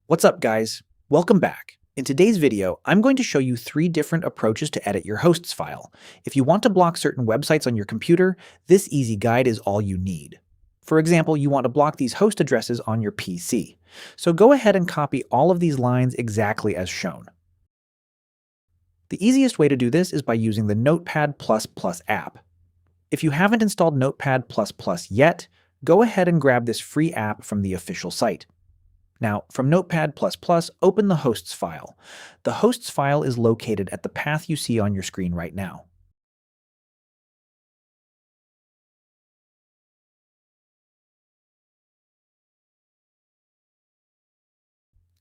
What's up, guys? Welcome back. In today's video, I'm going to show you 3 different approaches to edit your hosts file. If you want to block certain websites on your computer, this easy guide is all you need. For example, you want to block these host addresses on your PC. So go ahead and copy all of these lines exactly as shown. The easiest way to do this is by using the Notepad++ app. If you haven't installed Notepad++ yet, go ahead and grab this free app from the official site. Now, from Notepad++, open the hosts file. The hosts file is located at the path you see on your screen right now.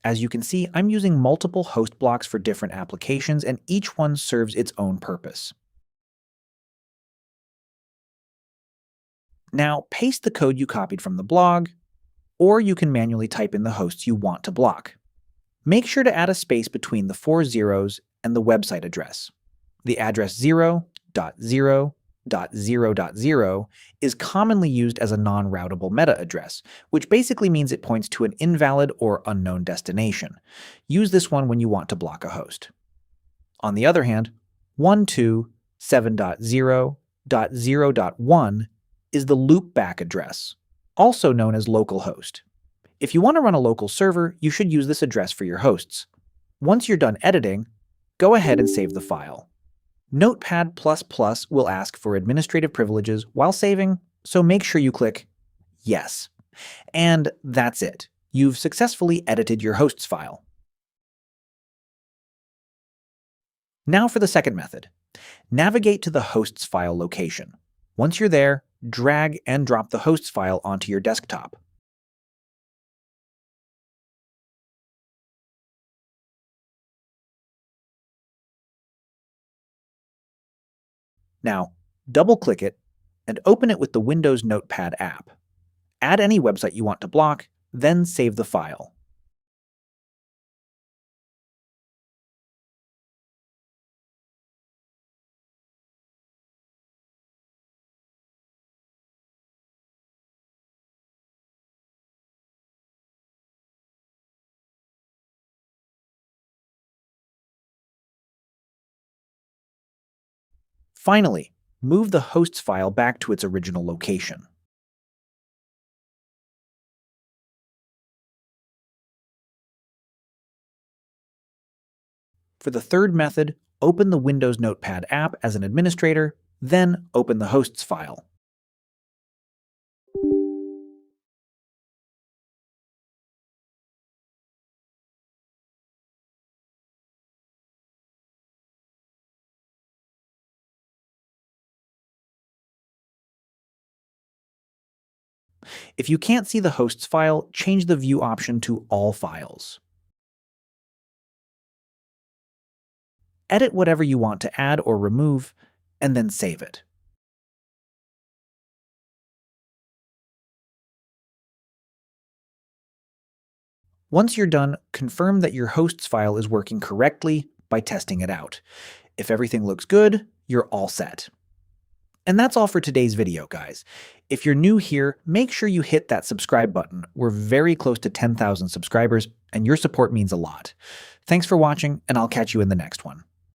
As you can see, I'm using multiple host blocks for different applications, and each one serves its own purpose. Now, paste the code you copied from the blog, or you can manually type in the hosts you want to block. Make sure to add a space between the 4 zeros and the website address. The address 0.0.0.0 is commonly used as a non-routable meta address, which basically means it points to an invalid or unknown destination. Use this one when you want to block a host. On the other hand, 127.0.0.1 is the loopback address, also known as localhost. If you want to run a local server, you should use this address for your hosts. Once you're done editing, go ahead and save the file. Notepad++ will ask for administrative privileges while saving, so make sure you click Yes. And that's it. You've successfully edited your hosts file. Now for the second method. Navigate to the hosts file location. Once you're there, drag and drop the hosts file onto your desktop. Now, double-click it and open it with the Windows Notepad app. Add any website you want to block, then save the file. Finally, move the hosts file back to its original location. For the third method, open the Windows Notepad app as an administrator, then open the hosts file. If you can't see the hosts file, change the View option to All Files. Edit whatever you want to add or remove, and then save it. Once you're done, confirm that your hosts file is working correctly by testing it out. If everything looks good, you're all set. And that's all for today's video, guys. If you're new here, make sure you hit that subscribe button. We're very close to 10,000 subscribers, and your support means a lot. Thanks for watching, and I'll catch you in the next one.